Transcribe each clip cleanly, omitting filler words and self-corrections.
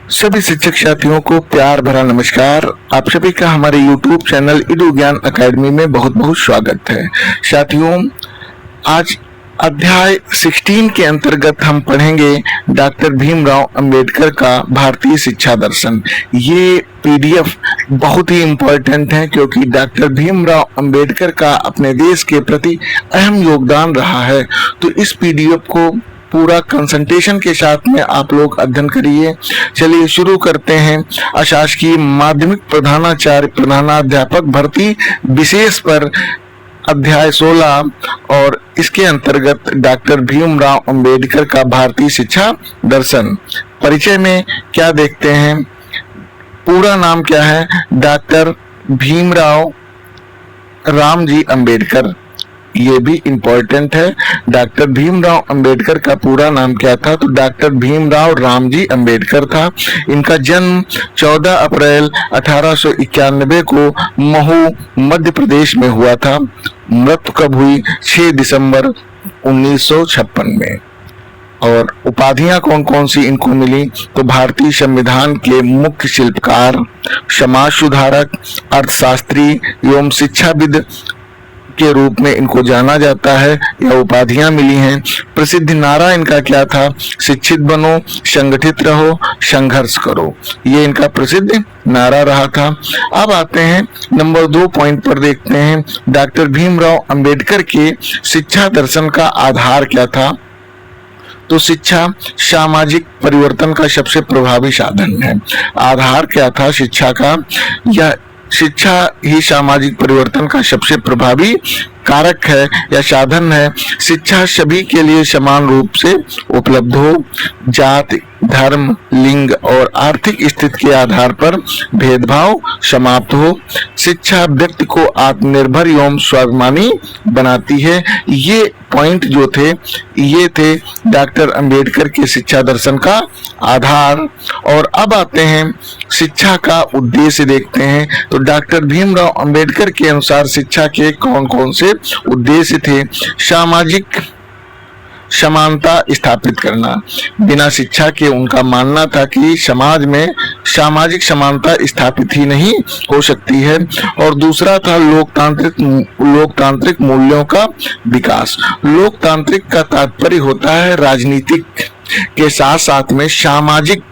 सभी शिक्षक साथियों को प्यार भरा नमस्कार। आप सभी का हमारे YouTube चैनल इडू ज्ञान अकेडमी में बहुत बहुत स्वागत है। साथियों, आज अध्याय 16 के अंतर्गत हम पढ़ेंगे डॉक्टर भीमराव अंबेडकर का भारतीय शिक्षा दर्शन। ये पीडीएफ बहुत ही इम्पोर्टेंट है क्योंकि डॉक्टर भीमराव अंबेडकर का अपने देश के प्रति अहम योगदान रहा है। तो इस पीडीएफ को पूरा कंसंट्रेशन के साथ में आप लोग अध्ययन करिए। चलिए शुरू करते हैं। अशासकीय माध्यमिक प्रधानाचार्य प्रधानाध्यापक भर्ती विशेष पर अध्याय 16 और इसके अंतर्गत डॉक्टर भीमराव अंबेडकर का भारतीय शिक्षा दर्शन। परिचय में क्या देखते हैं, पूरा नाम क्या है, डॉक्टर भीमराव रामजी अंबेडकर। ये भी इम्पोर्टेंट है। डॉक्टर भीमराव अंबेडकर का पूरा नाम क्या था, तो डॉक्टर भीमराव रामजी अंबेडकर था। इनका जन्म 14 अप्रैल 1891 को महू मध्य प्रदेश में हुआ था। मृत्यु कब हुई, 6 दिसंबर 1956 में। और उपाधियां कौन कौन सी इनको मिली, तो भारतीय संविधान के मुख्य शिल्पकार, समाज सुधारक, अर्थशास्त्री एवं शिक्षाविद के रूप में इनको जाना जाता है। यह उपाधियां मिली हैं। प्रसिद्ध नारा इनका क्या था, शिक्षित बनो, संगठित रहो, संघर्ष करो। ये इनका प्रसिद्ध नारा रहा था। अब आते हैं नंबर 2 पॉइंट पर, देखते हैं डॉक्टर भीमराव अंबेडकर के शिक्षा दर्शन का आधार क्या था। तो शिक्षा सामाजिक परिवर्तन का सबसे प्रभावी साधन है। आधार क्या था शिक्षा का, यह शिक्षा ही सामाजिक परिवर्तन का सबसे प्रभावी कारक है या साधन है। शिक्षा सभी के लिए समान रूप से उपलब्ध हो, जाति, धर्म, लिंग और आर्थिक स्थिति के आधार पर भेदभाव समाप्त हो। शिक्षा व्यक्ति को आत्मनिर्भर एवं स्वाभिमानी बनाती है। ये पॉइंट जो थे ये थे डॉक्टर अंबेडकर के शिक्षा दर्शन का आधार। और अब आते हैं शिक्षा का उद्देश्य देखते हैं। तो डॉक्टर भीमराव अंबेडकर के अनुसार शिक्षा के कौन कौन से उद्देश्य थे। सामाजिक समानता स्थापित करना। बिना शिक्षा के उनका मानना था कि समाज में सामाजिक समानता स्थापित ही नहीं हो सकती है। और दूसरा था लोकतांत्रिक मूल्यों का विकास। लोकतांत्रिक का तात्पर्य होता है राजनीतिक के साथ साथ में सामाजिक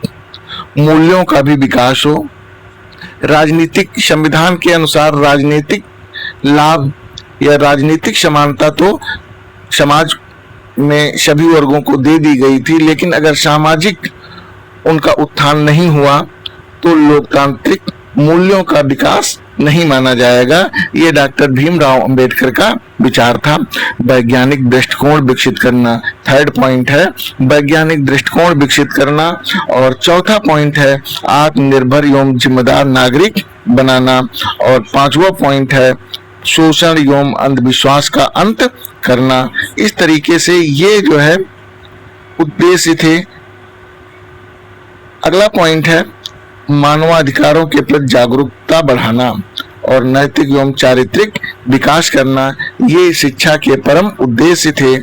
मूल्यों का भी विकास हो। राजनीतिक संविधान के अनुसार राजनीतिक लाभ या राजनीतिक समानता तो समाज में सभी वर्गों को दे दी गई थी, लेकिन अगर सामाजिक उनका उत्थान नहीं हुआ तो लोकतांत्रिक मूल्यों का विकास नहीं माना जाएगा। ये डॉक्टर भीमराव अंबेडकर का विचार था। वैज्ञानिक दृष्टिकोण विकसित करना, 3rd पॉइंट है वैज्ञानिक दृष्टिकोण विकसित करना। और 4था पॉइंट है आत्मनिर्भर एवं जिम्मेदार नागरिक बनाना। और 5वां पॉइंट है शोषण एवं अंधविश्वास का अंत करना। इस तरीके से ये जो है उद्देश्य थे। अगला पॉइंट है मानवाधिकारों के प्रति जागरूकता बढ़ाना और नैतिक एवं चारित्रिक विकास करना। ये शिक्षा के परम उद्देश्य थे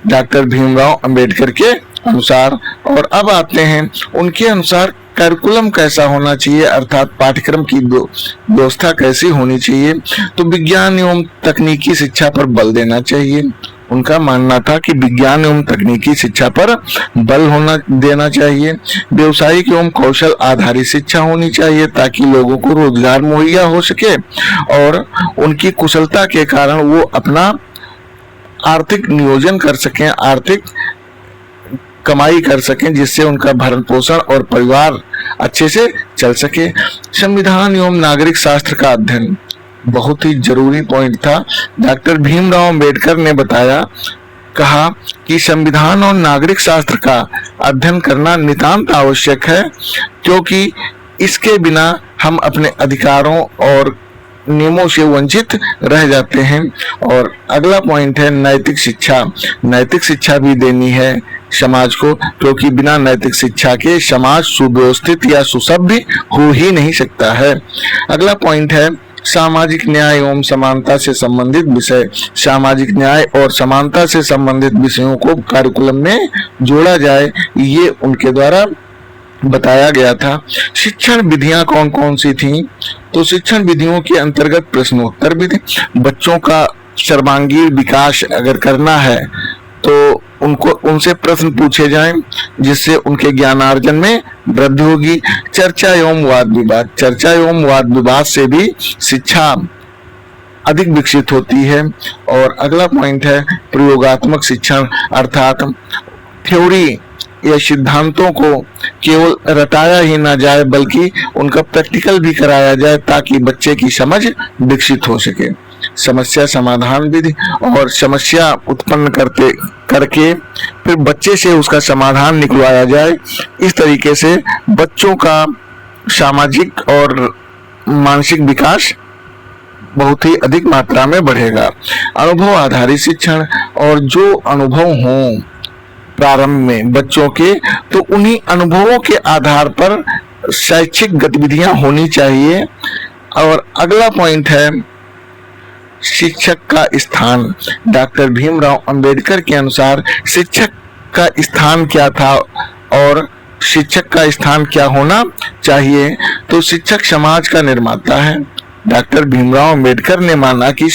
डॉक्टर भीमराव अंबेडकर के अनुसार। और अब आते हैं उनके अनुसार करिकुलम कैसा होना चाहिए, अर्थात पाठ्यक्रम की व्यवस्था कैसी होनी चाहिए। तो विज्ञान एवं तकनीकी शिक्षा पर बल देना चाहिए। उनका मानना था कि विज्ञान एवं तकनीकी शिक्षा पर बल देना चाहिए। व्यवसायिक एवं कौशल आधारित शिक्षा होनी चाहिए ताकि लोगों को रोजगार मुहैया हो सके और उनकी कुशलता के कारण वो अपना आर्थिक नियोजन कर सकें, आर्थिक कमाई कर सकें, जिससे उनका भरण पोषण और परिवार अच्छे से चल सके। संविधान एवं नागरिक शास्त्र का अध्ययन बहुत ही जरूरी पॉइंट था। डॉक्टर भीमराव अंबेडकर ने कहा कि संविधान और नागरिक शास्त्र का अध्ययन करना नितांत आवश्यक है क्योंकि इसके बिना हम अपने अधिकारों और नियमों से वंचित रह जाते हैं। और अगला पॉइंट है नैतिक शिक्षा। नैतिक शिक्षा भी देनी है समाज को क्योंकि बिना नैतिक शिक्षा के समाज सुव्यवस्थित या सुसभ्य हो ही नहीं सकता है। अगला पॉइंट है सामाजिक न्याय एवं समानता से संबंधित विषय। सामाजिक न्याय और समानता से संबंधित विषयों को कार्यक्रम में जोड़ा जाए, ये उनके द्वारा बताया गया था। शिक्षण विधियां कौन कौन सी थी? तो शिक्षण विधियों के अंतर्गत प्रश्नोत्तर विधि, बच्चों का सर्वांगीण विकास अगर करना है तो उनसे प्रश्न पूछे जाएं जिससे उनके ज्ञानार्जन में वृद्धि होगी। चर्चा एवं वाद विवाद, चर्चा एवं वाद विवाद से भी शिक्षा अधिक विकसित होती है। और अगला पॉइंट है प्रयोगात्मक शिक्षण, अर्थात थ्योरी या सिद्धांतों को केवल रटाया ही ना जाए बल्कि उनका प्रैक्टिकल भी कराया जाए ताकि बच्चे की समझ विकसित हो सके। समस्या समाधान विधि, और समस्या उत्पन्न करके फिर बच्चे से उसका समाधान निकलवाया जाए। इस तरीके से बच्चों का सामाजिक और मानसिक विकास बहुत ही अधिक मात्रा में बढ़ेगा। अनुभव आधारित शिक्षण, और जो अनुभव हों प्रारंभ में बच्चों के, तो उन्हीं अनुभवों के आधार पर शैक्षिक गतिविधियां होनी चाहिए। और अगला पॉइंट है शिक्षक का स्थान। डॉक्टर भीमराव अंबेडकर के अनुसार शिक्षक का स्थान क्या था और शिक्षक का स्थान क्या होना चाहिए? तो शिक्षक समाज का निर्माता है। डॉक्टर भीमराव अंबेडकर ने माना कि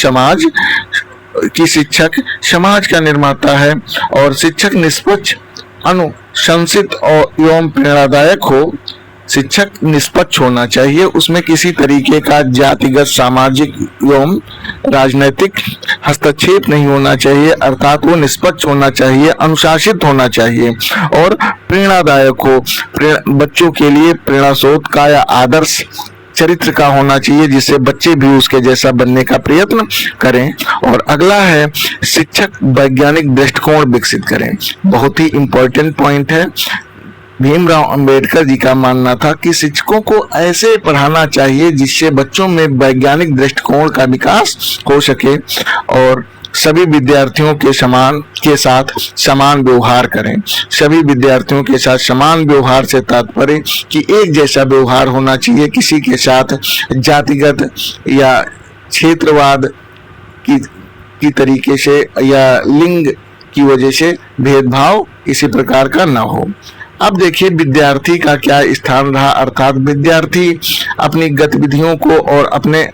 शिक्षक समाज का निर्माता है और शिक्षक निष्पक्ष, अनुशंसित और एवं प्रेरणादायक हो। शिक्षक निष्पक्ष होना चाहिए, उसमें किसी तरीके का जातिगत, सामाजिक एवं राजनीतिक हस्तक्षेप नहीं होना चाहिए, अर्थात वो निष्पक्ष होना चाहिए, अनुशासित होना चाहिए और प्रेरणादायक हो। बच्चों के लिए प्रेरणा स्रोत का या आदर्श चरित्र का होना चाहिए जिससे बच्चे भी उसके जैसा बनने का प्रयत्न करें। और अगला है शिक्षक वैज्ञानिक दृष्टिकोण विकसित करें। बहुत ही इंपॉर्टेंट पॉइंट है। भीमराव अंबेडकर जी का मानना था कि शिक्षकों को ऐसे पढ़ाना चाहिए जिससे बच्चों में वैज्ञानिक दृष्टिकोण का विकास हो सके और सभी विद्यार्थियों के साथ समान व्यवहार करें। सभी विद्यार्थियों के साथ समान व्यवहार से तात्पर्य कि एक जैसा व्यवहार होना चाहिए, किसी के साथ जातिगत या क्षेत्रवाद की तरीके से या लिंग की वजह से भेदभाव इसी प्रकार का न हो। अब देखिए विद्यार्थी का क्या स्थान रहा, अर्थात विद्यार्थी अपनी गतिविधियों को और अपने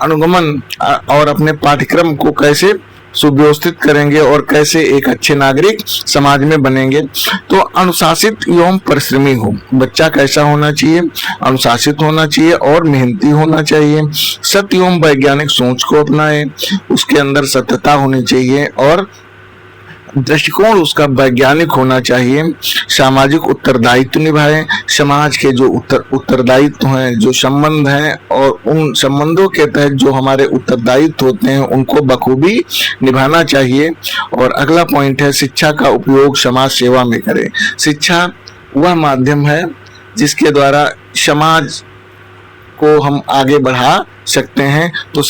अनुगमन और अपने पाठ्यक्रम को कैसे सुव्यवस्थित करेंगे और कैसे एक अच्छे नागरिक समाज में बनेंगे। तो अनुशासित एवं परिश्रमी हो। बच्चा कैसा होना चाहिए? अनुशासित होना चाहिए और मेहनती होना चाहिए। सत्य एवं वैज्ञानिक सोच को अपनाए, उसके अंदर सत्यता होनी चाहिए और दृष्टिकोण उसका वैज्ञानिक होना चाहिए। सामाजिक उत्तरदायित्व निभाएं। समाज के जो उत्तरदायित्व हैं, जो संबंध हैं और उन संबंधों के तहत जो हमारे उत्तरदायित्व होते हैं उनको बखूबी निभाना चाहिए। और अगला पॉइंट है शिक्षा का उपयोग समाज सेवा में करें। शिक्षा वह माध्यम है जिसके द्वारा समाज को हम आगे बढ़ा सकते हैं, तो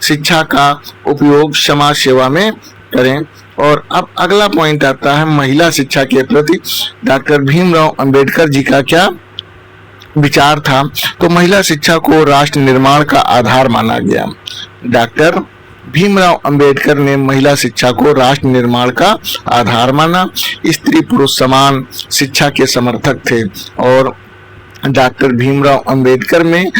शिक्षा का उपयोग समाज सेवा में करें। और अब अगला पॉइंट आता है महिला शिक्षा के प्रति डॉक्टर भीमराव अंबेडकर जी का क्या विचार था। तो महिला शिक्षा को राष्ट्र निर्माण का आधार माना गया। डॉक्टर भीमराव अंबेडकर ने महिला शिक्षा को राष्ट्र निर्माण का आधार माना। स्त्री पुरुष समान शिक्षा के समर्थक थे और डॉक्टर भीमराव अंबेडकर में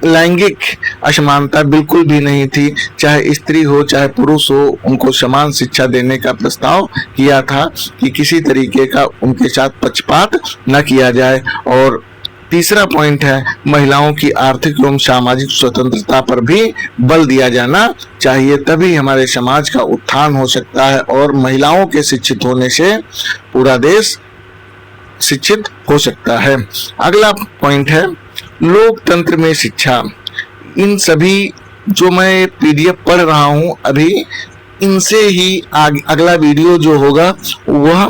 लैंगिक असमानता बिल्कुल भी नहीं थी। चाहे स्त्री हो चाहे पुरुष हो, उनको समान शिक्षा देने का प्रस्ताव किया था कि किसी तरीके का उनके साथ पक्षपात न किया जाए। और तीसरा पॉइंट है महिलाओं की आर्थिक एवं सामाजिक स्वतंत्रता पर भी बल दिया जाना चाहिए, तभी हमारे समाज का उत्थान हो सकता है और महिलाओं के शिक्षित होने से पूरा देश शिक्षित हो सकता है। अगला पॉइंट है लोकतंत्र में शिक्षा। इन सभी जो मैं पीडीएफ पढ़ रहा हूं अभी, इनसे ही अगला वीडियो जो होगा वह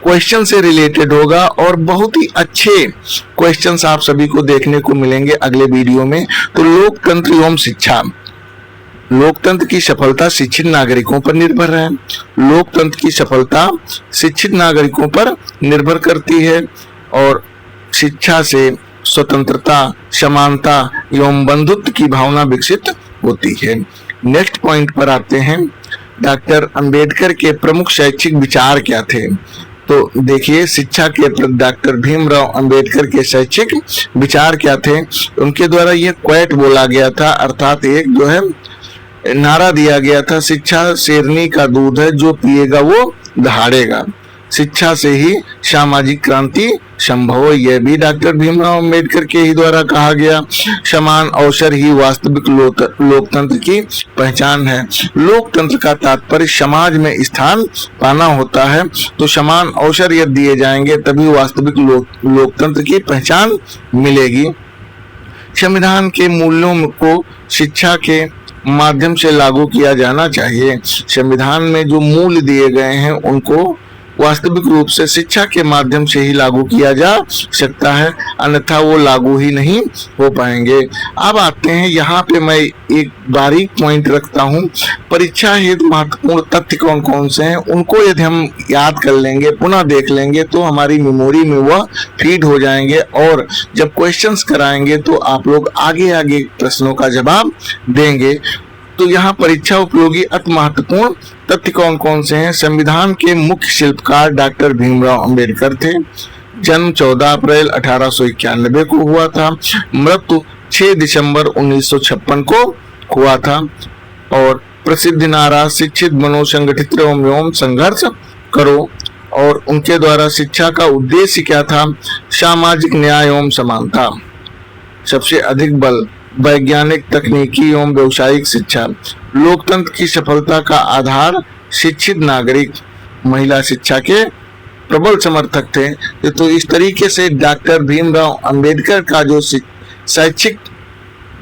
क्वेश्चन से रिलेटेड होगा और बहुत ही अच्छे क्वेश्चंस आप सभी को देखने को मिलेंगे अगले वीडियो में। तो लोकतंत्र एवं शिक्षा। लोकतंत्र की सफलता शिक्षित नागरिकों पर निर्भर है। लोकतंत्र की सफलता शिक्षित नागरिकों पर निर्भर करती है और शिक्षा से स्वतंत्रता, समानता एवं बंधुत्व की भावना विकसित होती है। नेक्स्ट पॉइंट पर आते हैं, डॉक्टर अंबेडकर के प्रमुख शैक्षिक विचार क्या थे। तो देखिए शिक्षा के प्रति डॉक्टर भीमराव अंबेडकर के शैक्षिक विचार क्या थे। उनके द्वारा ये क्वेट बोला गया था, अर्थात एक जो है नारा दिया गया था, शिक्षा शेरनी का दूध है, जो पिएगा वो दहाड़ेगा। शिक्षा से ही सामाजिक क्रांति संभव है, यह भी डॉक्टर भीमराव अंबेडकर के ही द्वारा कहा गया। समान अवसर ही वास्तविक लोकतंत्र की पहचान है। लोकतंत्र का तात्पर्य समाज में स्थान पाना होता है, तो समान अवसर यदि दिए जाएंगे तभी वास्तविक लोकतंत्र की पहचान मिलेगी। संविधान के मूल्यों को शिक्षा के माध्यम से लागू किया जाना चाहिए। संविधान में जो मूल्य दिए गए हैं उनको वास्तविक रूप से शिक्षा के माध्यम से ही लागू किया जा सकता है, अन्यथा वो लागू ही नहीं हो पाएंगे। अब आते हैं यहाँ पे मैं एक बारीक पॉइंट रखता हूँ, परीक्षा हेतु महत्वपूर्ण तथ्य कौन कौन से हैं, उनको यदि हम याद कर लेंगे, पुनः देख लेंगे तो हमारी मेमोरी में वह फीड हो जाएंगे और जब क्वेश्चंस कराएंगे तो आप लोग आगे आगे प्रश्नों का जवाब देंगे। तो यहाँ परीक्षा उपयोगी अति महत्वपूर्ण तथ्य कौन कौन से हैं। संविधान के मुख्य शिल्पकार डॉक्टर भीमराव अंबेडकर थे। जन्म 14 अप्रैल 1891 को हुआ था। मृत्यु 6 दिसंबर 1956 को हुआ था। और प्रसिद्ध नारा शिक्षित बनो संगठित एवं संघर्ष करो। और उनके द्वारा शिक्षा का उद्देश्य क्या था, सामाजिक न्याय एवं समानता। सबसे अधिक बल वैज्ञानिक, तकनीकी एवं व्यवसायिक शिक्षा। लोकतंत्र की सफलता का आधार शिक्षित नागरिक। महिला शिक्षा के प्रबल समर्थक थे। तो इस तरीके से डॉक्टर भीमराव अंबेडकर का जो शैक्षिक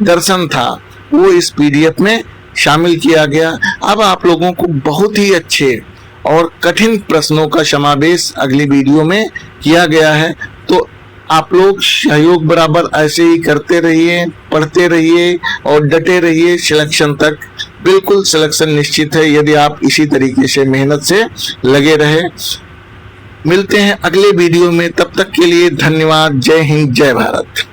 दर्शन था वो इस पीडीएफ में शामिल किया गया। अब आप लोगों को बहुत ही अच्छे और कठिन प्रश्नों का समावेश अगली वीडियो में किया गया है। तो आप लोग सहयोग बराबर ऐसे ही करते रहिए, पढ़ते रहिए और डटे रहिए सिलेक्शन तक। बिल्कुल सिलेक्शन निश्चित है यदि आप इसी तरीके से मेहनत से लगे रहे। मिलते हैं अगले वीडियो में, तब तक के लिए धन्यवाद। जय हिंद, जय भारत।